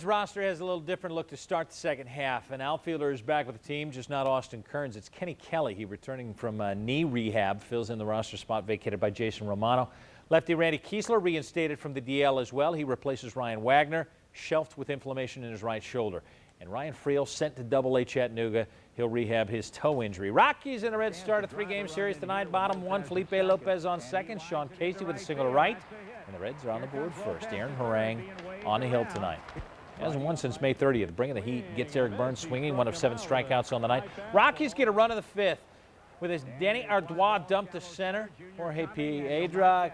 His roster has a little different look to start the second half. An outfielder is back with the team, just not Austin Kearns. It's Kenny Kelly. He returning from knee rehab, fills in the roster spot vacated by Jason Romano. Lefty Randy Kiesler reinstated from the DL as well. He replaces Ryan Wagner, shelved with inflammation in his right shoulder. And Ryan Friel sent to Double-A Chattanooga. He'll rehab his toe injury. Rockies and the Reds start a three-game series tonight. Bottom one, Felipe Lopez on second. Sean Casey with a single to right. And the Reds are on the board first. Aaron Harang on the hill tonight. Hasn't won since May 30th. Bringing the heat gets Eric Burns swinging, one of 7 strikeouts on the night. Rockies get a run in the 5th with his Denny Ardois dumped to center. Jorge Piedra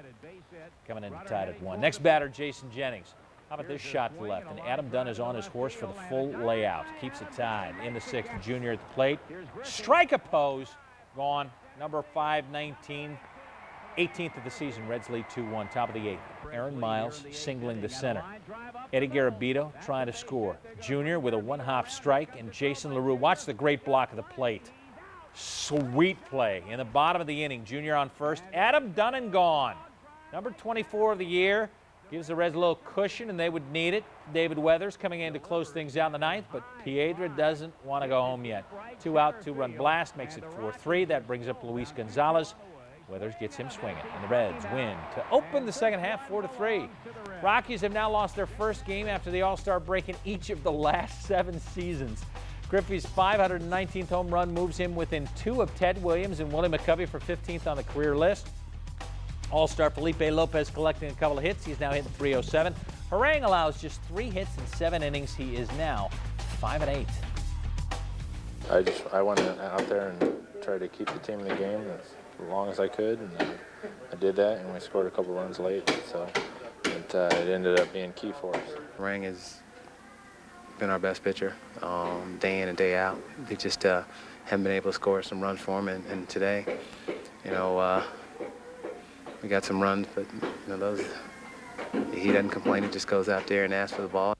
coming in tied at 1. Next batter, Jason Jennings. How about this shot to left? And Adam Dunn is on his horse for the full layout. Keeps it tied in the 6th. Junior at the plate. Strike oppose. Gone. Number 519. 18th of the season. Reds lead 2-1. Top of the 8th. Aaron Miles singling the center. Eddie Garabito trying to score. Junior with a one-hop strike. And Jason LaRue. Watch the great block of the plate. Sweet play. In the bottom of the inning. Junior on first. Adam Dunn and gone. Number 24 of the year. Gives the Reds a little cushion, and they would need it. David Weathers coming in to close things out in the 9th, but Piedra doesn't want to go home yet. 2 out, 2-run blast makes it 4-3. That brings up Luis Gonzalez. Weathers gets him swinging, and the Reds win to open the second half 4-3. Rockies have now lost their first game after the All-Star break in each of the last 7 seasons. Griffey's 519th home run moves him within 2 of Ted Williams and Willie McCovey for 15th on the career list. All-star Felipe Lopez collecting a couple of hits. He's now hitting .307. Harang allows just 3 hits in 7 innings. He is now 5-8. I went out there and tried to keep the team in the game as long as I could, and I did that, and we scored a couple runs late, so it ended up being key for us. Harang has been our best pitcher day in and day out. They just haven't been able to score some runs for him, and today, we got some runs, but he doesn't complain. He just goes out there and asks for the ball.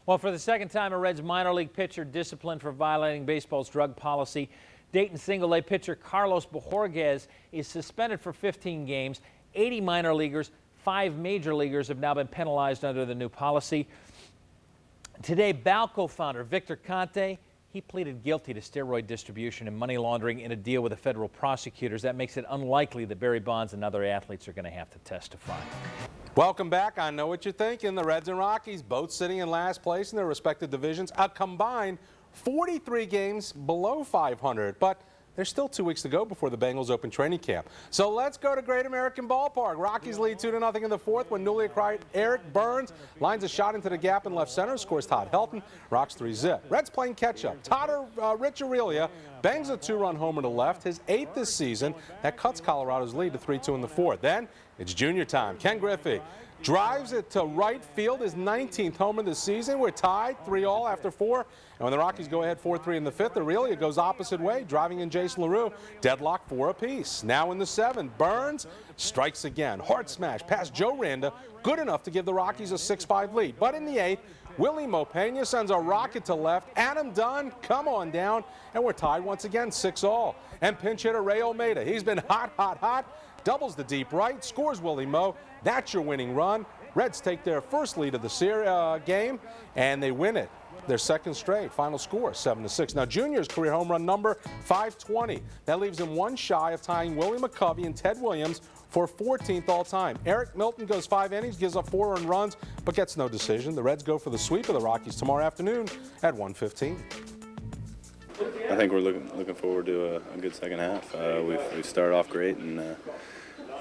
Well, for the second time, a Reds minor league pitcher disciplined for violating baseball's drug policy. Dayton single-A pitcher Carlos Bojorquez is suspended for 15 games. 80 minor leaguers, 5 major leaguers have now been penalized under the new policy. Today, Balco founder Victor Conte, he pleaded guilty to steroid distribution and money laundering in a deal with the federal prosecutors. That makes it unlikely that Barry Bonds and other athletes are going to have to testify. Welcome back. I know what you're thinking. The Reds and Rockies both sitting in last place in their respective divisions. A combined 43 games below 500, but there's still 2 weeks to go before the Bengals open training camp. So let's go to Great American Ballpark. Rockies lead 2-0 in the 4th when newly acquired Eric Burns lines a shot into the gap in left center, scores Todd Helton, rocks 3-zip. Reds playing catch-up. Rich Aurelia bangs a 2-run homer to left, his 8th this season. That cuts Colorado's lead to 3-2 in the 4th. Then it's junior time. Ken Griffey drives it to right field, his 19th homer this season. We're tied 3-all after 4. And when the Rockies go ahead 4-3 in the 5th, Aurelia goes opposite way, driving in Jason LaRue. Deadlock 4 apiece. Now in the 7th, Burns strikes again. Hard smash past Joe Randa, good enough to give the Rockies a 6-5 lead. But in the 8th, Willie Mopena sends a rocket to left. Adam Dunn, come on down. And we're tied once again, 6-all. And pinch hitter Ray Almeida. He's been hot. Doubles the deep right, scores Willie Mo. That's your winning run. Reds take their first lead of the game, and they win it. Their second straight. Final score, 7-6. Now, Junior's career home run number 520. That leaves him 1 shy of tying Willie McCovey and Ted Williams for 14th all-time. Eric Milton goes 5 innings, gives up 4 earned runs, but gets no decision. The Reds go for the sweep of the Rockies tomorrow afternoon at 1:15. I think we're looking forward to a good second half. We've started off great, and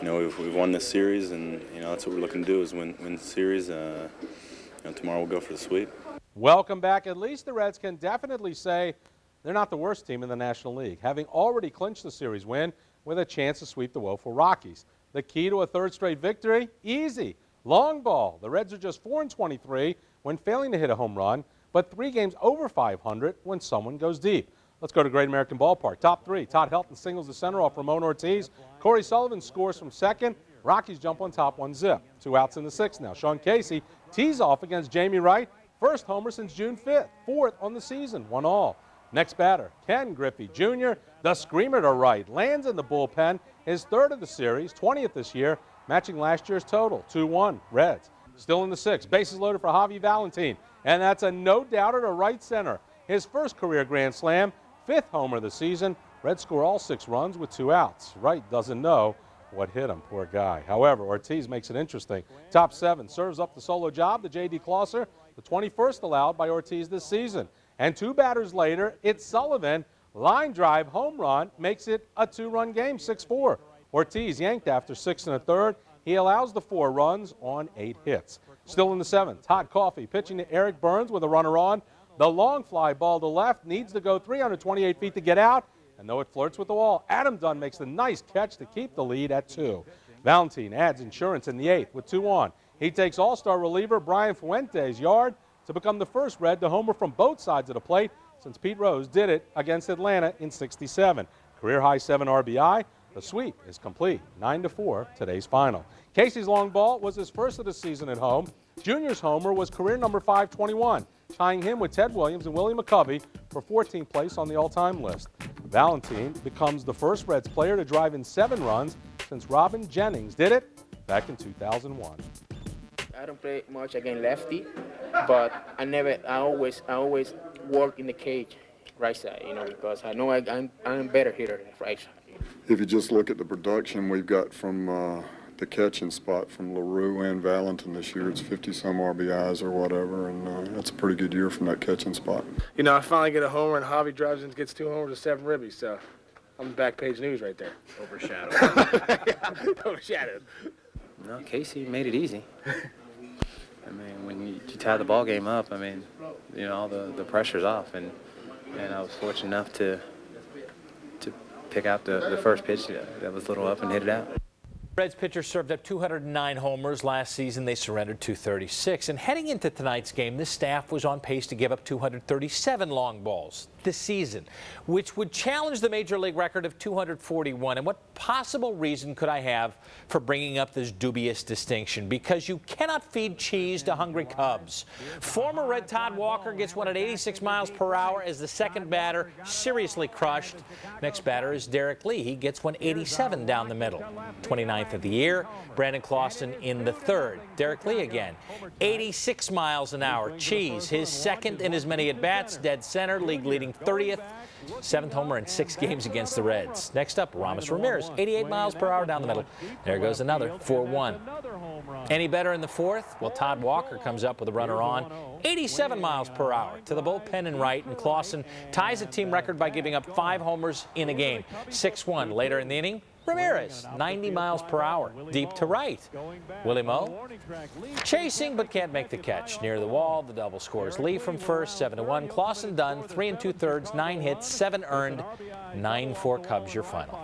we've won this series, and that's what we're looking to do is win the series. Tomorrow we'll go for the sweep. Welcome back. At least the Reds can definitely say they're not the worst team in the National League, having already clinched the series win with a chance to sweep the woeful Rockies. The key to a 3rd straight victory? Easy. Long ball. The Reds are just 4-23 when failing to hit a home run, but 3 games over 500 when someone goes deep. Let's go to Great American Ballpark. Top 3. Todd Helton singles the center off Ramon Ortiz. Corey Sullivan scores from second. Rockies jump on top 1-zip. 2 outs in the 6th now. Sean Casey tees off against Jamie Wright. First homer since June 5th. 4th on the season. 1-all. Next batter, Ken Griffey Jr. The screamer to right. Lands in the bullpen. His 3rd of the series. 20th this year. Matching last year's total. 2-1. Reds. Still in the 6th. Bases loaded for Javi Valentin. and that's a no-doubter to right center. His first career grand slam, 5th homer of the season. Reds score all 6 runs with 2 outs. Wright doesn't know what hit him, poor guy. However, Ortiz makes it interesting. Top 7 serves up the solo job to J.D. Closser, the 21st allowed by Ortiz this season. And 2 batters later, it's Sullivan. Line drive, home run, makes it a 2-run game, 6-4. Ortiz yanked after 6 1/3. He allows the 4 runs on 8 hits. Still in the 7th, Todd Coffey pitching to Eric Burns with a runner on. The long fly ball to left needs to go 328 feet to get out. And though it flirts with the wall, Adam Dunn makes the nice catch to keep the lead at 2. Valentin adds insurance in the 8th with 2 on. He takes all-star reliever Brian Fuentes' yard to become the first Red to homer from both sides of the plate since Pete Rose did it against Atlanta in '67. Career-high 7 RBI. The sweep is complete, 9-4, today's final. Casey's long ball was his first of the season at home. Junior's homer was career number 521, tying him with Ted Williams and Willie McCovey for 14th place on the all-time list. Valentin becomes the first Reds player to drive in 7 runs since Robin Jennings did it back in 2001. I don't play much against lefty, but I always work in the cage, right side, because I know I'm a better hitter than right side. If you just look at the production we've got from the catching spot from LaRue and Valentin this year, it's 50-some RBIs or whatever, and that's a pretty good year from that catching spot. I finally get a homer, and Javi drives in and gets 2 homers and 7 ribbies, so I'm the back page news right there. Overshadowed. Overshadowed. No, Casey made it easy. I mean, when you tie the ball game up, I mean, all the pressure's off, and I was fortunate enough to pick out the first pitch that was a little up and hit it out. Reds pitcher served up 209 homers last season. They surrendered 236. And heading into tonight's game, this staff was on pace to give up 237 long balls this season, which would challenge the Major League record of 241. And what possible reason could I have for bringing up this dubious distinction? Because you cannot feed cheese to hungry Cubs. Former Red Todd Walker gets one at 86 miles per hour as the second batter, seriously crushed. Next batter is Derek Lee. He gets 187 down the middle. 29th of the year. Brandon Clausen in the 3rd. Derek Lee again, 86 miles an hour. Cheese, his second in as many at-bats, dead center, league leading 30th. 7th homer in 6 games against the Reds. Next up, Ramos Ramirez, 88 miles per hour down the middle. There goes another, 4-1. Any better in the 4th? Well, Todd Walker comes up with a runner on, 87 miles per hour to the bullpen and right, and Clausen ties a team record by giving up 5 homers in a game. 6-1 later in the inning. Ramirez, 90 miles per hour, deep to right. Willie Moe, chasing but can't make the catch. Near the wall, the double scores. Lee from first, 7-1. Clausen done, 3 2/3, 9 hits, 7 earned, 9-4 Cubs, your final.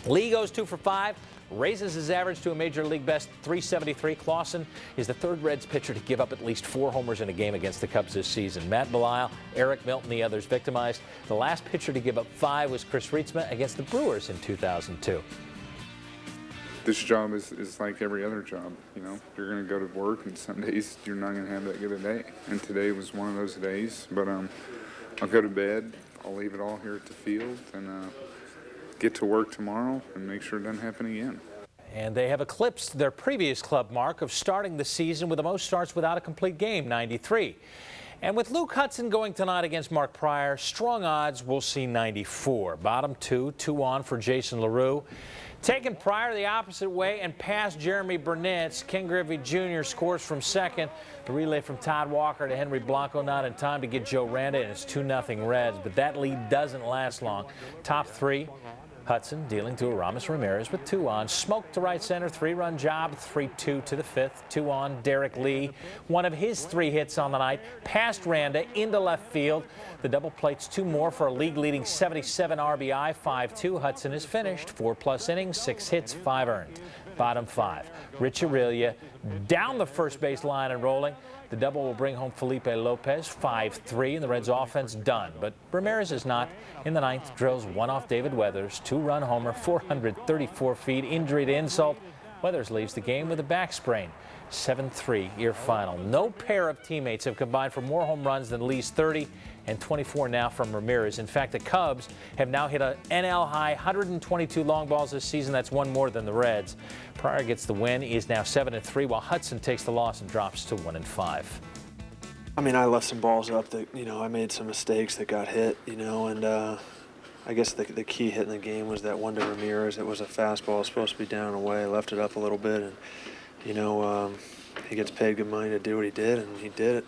Lee goes 2 for 5, raises his average to a Major League best 373. Clausen is the 3rd Reds pitcher to give up at least 4 homers in a game against the Cubs this season. Matt Belisle, Eric Milton, the others victimized. The last pitcher to give up 5 was Chris Rietzma against the Brewers in 2002. This job is like every other job, You're going to go to work, and some days you're not going to have that good a day. And today was one of those days. But I'll go to bed. I'll leave it all here at the field and get to work tomorrow and make sure it doesn't happen again. And they have eclipsed their previous club mark of starting the season with the most starts without a complete game, 93. And with Luke Hudson going tonight against Mark Pryor, strong odds we'll see 94. Bottom 2 on for Jason LaRue. Taking Pryor the opposite way and past Jeremy Burnett, Ken Griffey Jr. scores from second. The relay from Todd Walker to Henry Blanco, not in time to get Joe Randa, and it's 2-0 Reds. But that lead doesn't last long. Top 3. Hudson dealing to Aramis Ramirez with 2 on. Smoke to right center, 3-run job, 3-2 to the 5th. 2 on Derek Lee. One of his 3 hits on the night. Past Randa into left field. The double plates 2 more for a league-leading 77 RBI. 5-2. Hudson is finished. 4+ innings, 6 hits, 5 earned. Bottom 5. Rich Aurelia down the first base line and rolling. The double will bring home Felipe Lopez, 5-3, and the Reds' offense done. But Ramirez is not. In the 9th, drills 1 off David Weathers, 2-run homer, 434 feet, injury to insult. Weathers leaves the game with a back sprain. 7-3, your final. No pair of teammates have combined for more home runs than Lee's 30 and 24 now from Ramirez. In fact, the Cubs have now hit an NL high 122 long balls this season. That's 1 more than the Reds. Pryor gets the win. He is now 7-3, while Hudson takes the loss and drops to 1-5. I mean, I left some balls up that, I made some mistakes that got hit, and I guess the key hit in the game was that one to Ramirez. It was a fastball, supposed to be down and away. Left it up a little bit, and, he gets paid good money to do what he did, and he did it.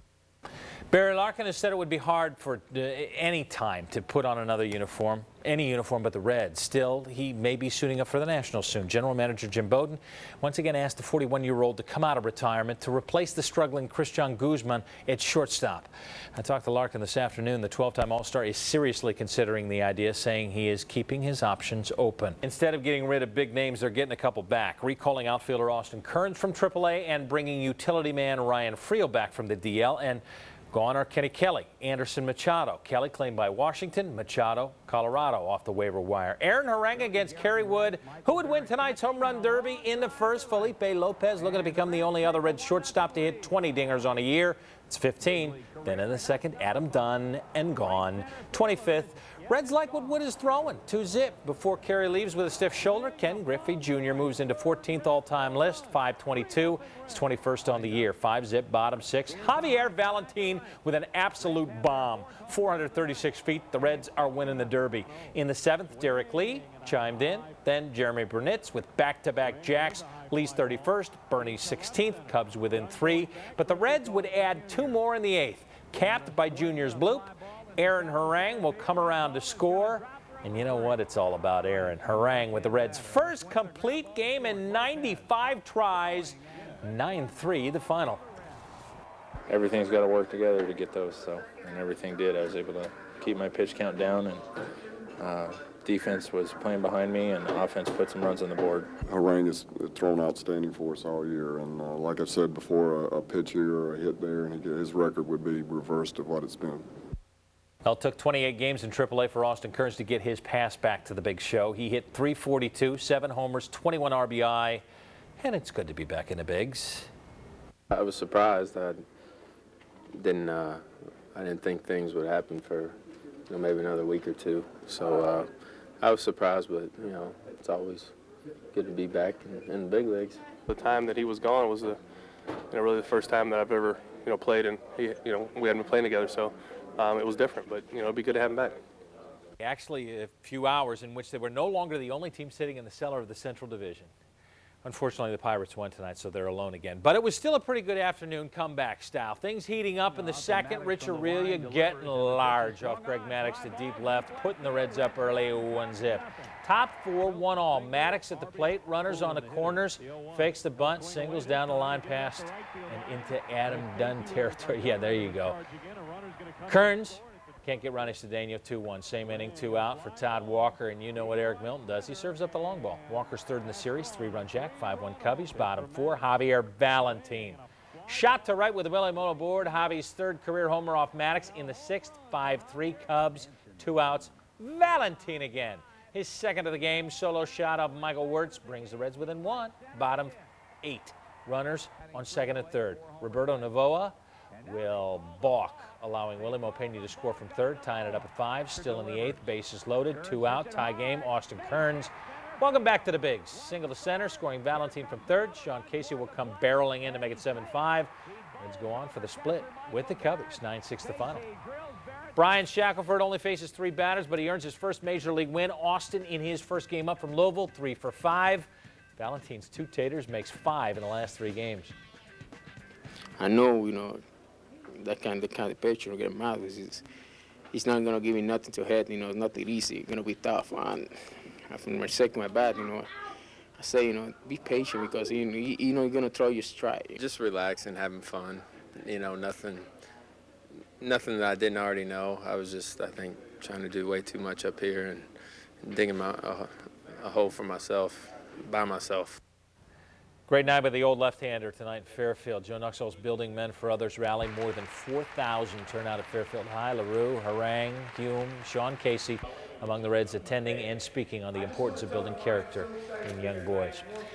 Barry Larkin has said it would be hard for any time to put on another uniform, any uniform but the Reds. Still, he may be suiting up for the Nationals soon. General Manager Jim Bowden once again asked the 41-year-old to come out of retirement to replace the struggling Christian Guzman at shortstop. I talked to Larkin this afternoon. The 12-time All-Star is seriously considering the idea, saying he is keeping his options open. Instead of getting rid of big names, they're getting a couple back, recalling outfielder Austin Kearns from AAA and bringing utility man Ryan Friel back from the DL. And gone are Kenny Kelly, Anderson Machado. Kelly claimed by Washington, Machado, Colorado off the waiver wire. Aaron Haranga against Kerry Wood. Who would win tonight's home run derby? In the first, Felipe Lopez looking to become the only other Red shortstop to hit 20 dingers on a year. It's 15. Then in the second, Adam Dunn and gone. 25th. Reds like what Wood is throwing. 2-zip before Kerry leaves with a stiff shoulder. Ken Griffey Jr. moves into 14th all-time list. 522. He's 21st on the year. 5-zip, bottom 6. Javier Valentin with an absolute bomb. 436 feet. The Reds are winning the Derby. In the 7th, Derek Lee chimed in. Then Jeremy Brunitz with back-to-back jacks. Lee's 31st, Bernie's 16th. Cubs within 3. But the Reds would add 2 more in the 8th. Capped by Junior's bloop. Aaron Harang will come around to score. And you know what? It's all about Aaron Harang with the Reds' first complete game in 95 tries. 9-3 the final. Everything's got to work together to get those, and everything did. I was able to keep my pitch count down, and defense was playing behind me, and offense put some runs on the board. Harang has thrown outstanding for us all year, and like I've said before, a pitch here or a hit there, and his record would be reversed of what it's been. Well, it took 28 games in AAA for Austin Kearns to get his pass back to the big show. He hit .342, 7 homers, 21 RBI, and it's good to be back in the bigs. I was surprised. I didn't think things would happen for maybe another week or two. So I was surprised, but it's always good to be back in the big leagues. The time that he was gone was really the first time that I've ever played, and we hadn't been playing together, so. It was different, but it'd be good to have him back. Actually, a few hours in which they were no longer the only team sitting in the cellar of the Central Division. Unfortunately, the Pirates won tonight, so they're alone again. But it was still a pretty good afternoon, comeback style. Things heating up in the second. Rich Aurelia getting large off Greg Maddux to deep left, putting the Reds up early, 1-zip. Top 4, 1 all. Maddux at the plate, runners on the corners, fakes the bunt, singles down the line past and into Adam Dunn territory. Yeah, there you go. Kearns can't get Ronnie Cedeno, 2-1. Same inning, 2 out for Todd Walker, and you know what Eric Milton does. He serves up the long ball. Walker's third in the series, 3-run jack, 5-1 Cubbies. Bottom 4, Javier Valentin. Shot to right with the Willie Mono board. Javi's third career homer off Maddux in the 6th, 5-3 Cubs, 2 outs. Valentin again. His second of the game, solo shot of Michael Wirtz brings the Reds within 1. Bottom 8. Runners on second and third. Roberto Novoa will balk, allowing Willie Mopena to score from third, tying it up at 5. Still in the 8th, bases loaded, 2 out, tie game. Austin Kearns, welcome back to the bigs. Single to center, scoring Valentin from third. Sean Casey will come barreling in to make it 7-5. Reds go on for the split with the Cubbies, 9-6 the final. Brian Shackelford only faces 3 batters, but he earns his first major league win. Austin in his first game up from Louisville, 3 for 5. Valentin's 2 taters makes 5 in the last 3 games. I know, that kind of pitcher, get him out. He's not going to give me nothing to hit. It's nothing easy. It's going to be tough. And from my second, my bat, I say, be patient because, you're going to throw your strike. Just relaxing, having fun. Nothing that I didn't already know. I was just, I think, trying to do way too much up here and digging a hole for myself, by myself. Great night by the old left-hander tonight in Fairfield. Joe Nuxall's building men for others rally. More than 4,000 turn out at Fairfield High. LaRue, Harang, Hume, Sean Casey among the Reds attending and speaking on the importance of building character in young boys.